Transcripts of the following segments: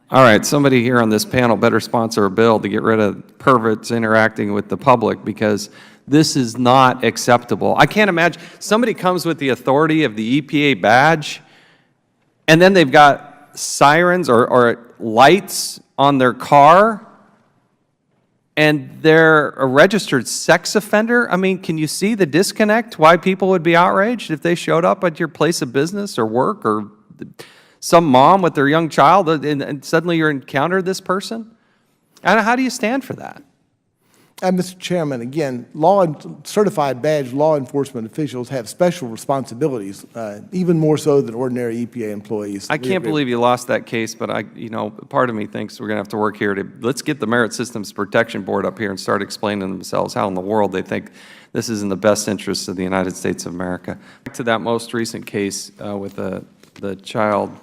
All right, somebody here on this panel better sponsor a bill to get rid of perverts interacting with the public, because this is not acceptable. I can't imagine, somebody comes with the authority of the EPA badge, and then they've got sirens or lights on their car, and they're a registered sex offender. I mean, can you see the disconnect, why people would be outraged if they showed up at your place of business or work, or some mom with their young child, and suddenly you encounter this person? And how do you stand for that? Mr. Chairman, again, certified badge law enforcement officials have special responsibilities, even more so than ordinary EPA employees. I can't believe you lost that case, but part of me thinks we're going to have to work here to, let's get the Merit Systems Protection Board up here and start explaining themselves how in the world they think this is in the best interests of the United States of America. Back to that most recent case with the child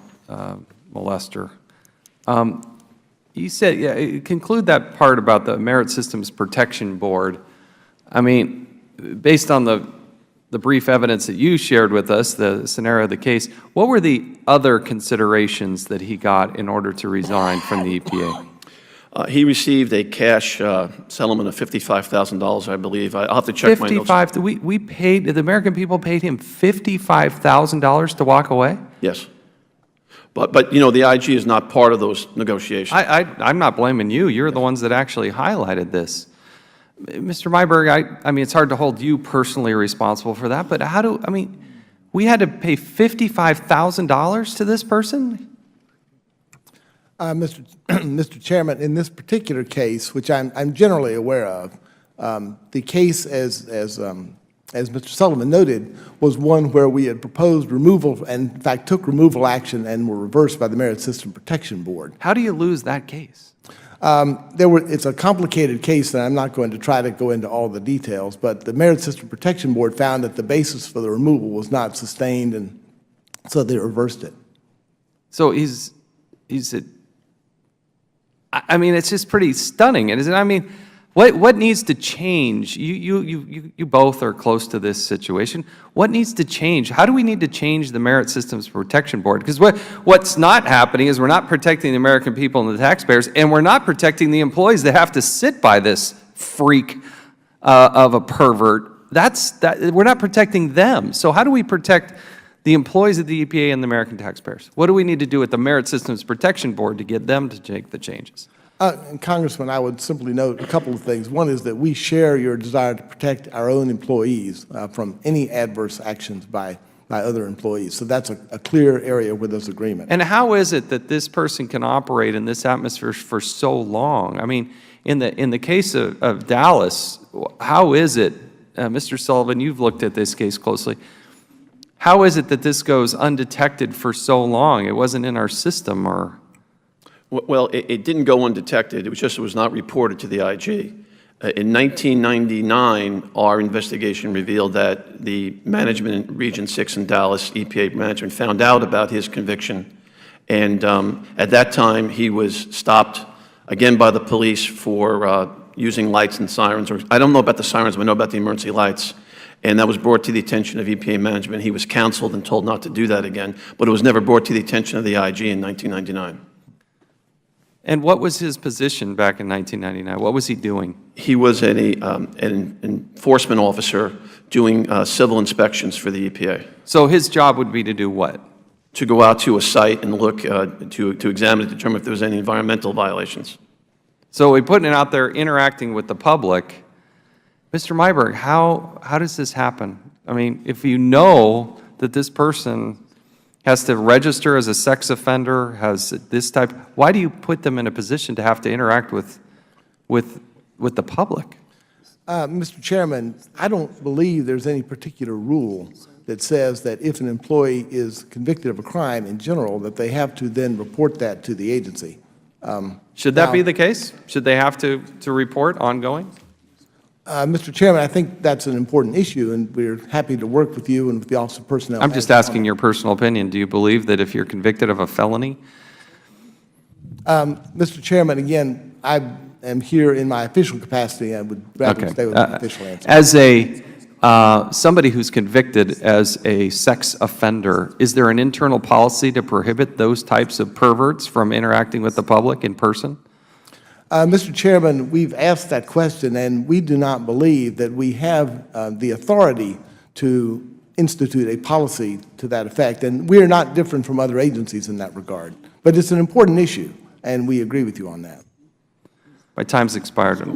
molester. You said, yeah, conclude that part about the Merit Systems Protection Board. I mean, based on the brief evidence that you shared with us, the scenario of the case, what were the other considerations that he got in order to resign from the EPA? He received a cash settlement of $55,000, I believe. I'll have to check my notes. We paid, the American people paid him $55,000 to walk away? Yes. But you know, the IG is not part of those negotiations. I'm not blaming you. You're the ones that actually highlighted this. Mr. Myberg, I mean, it's hard to hold you personally responsible for that, but I mean, we had to pay $55,000 to this person? Mr. Chairman, in this particular case, which I'm generally aware of, the case, as Mr. Sullivan noted, was one where we had proposed removal and, in fact, took removal action and were reversed by the Merit System Protection Board. How do you lose that case? It's a complicated case, and I'm not going to try to go into all the details, but the Merit System Protection Board found that the basis for the removal was not sustained, and so they reversed it. So I mean, it's just pretty stunning, isn't it? I mean, what needs to change? You both are close to this situation. What needs to change? How do we need to change the Merit Systems Protection Board? Because what's not happening is we're not protecting the American people and the taxpayers, and we're not protecting the employees that have to sit by this freak of a pervert. We're not protecting them. So how do we protect the employees of the EPA and the American taxpayers? What do we need to do with the Merit Systems Protection Board to get them to make the changes? Congressman, I would simply note a couple of things. One is that we share your desire to protect our own employees from any adverse actions by other employees. So that's a clear area with this agreement. And how is it that this person can operate in this atmosphere for so long? I mean, in the case of Dallas, how is it, Mr. Sullivan, you've looked at this case closely, how is it that this goes undetected for so long? It wasn't in our system, or? Well, it didn't go undetected. It was not reported to the IG. In 1999, our investigation revealed that the management in Region 6 in Dallas, EPA management, found out about his conviction. And at that time, he was stopped again by the police for using lights and sirens. I don't know about the sirens, but I know about the emergency lights. And that was brought to the attention of EPA management. He was counseled and told not to do that again, but it was never brought to the attention of the IG in 1999. And what was his position back in 1999? What was he doing? He was an enforcement officer doing civil inspections for the EPA. So his job would be to do what? To go out to a site and look, to examine and determine if there was any environmental violations. So we put it out there interacting with the public. Mr. Myberg, how does this happen? I mean, if you know that this person has to register as a sex offender, has this type, why do you put them in a position to have to interact with the public? Mr. Chairman, I don't believe there's any particular rule that says that if an employee is convicted of a crime in general, that they have to then report that to the agency. Should that be the case? Should they have to report ongoing? Mr. Chairman, I think that's an important issue, and we're happy to work with you and with the Office of Personnel. I'm just asking your personal opinion. Do you believe that if you're convicted of a felony? Mr. Chairman, again, I am here in my official capacity. I would rather stay with my official answer. somebody who's convicted as a sex offender, is there an internal policy to prohibit those types of perverts from interacting with the public in person? Mr. Chairman, we've asked that question, and we do not believe that we have the authority to institute a policy to that effect. And we are not different from other agencies in that regard. But it's an important issue, and we agree with you on that. My time's expired.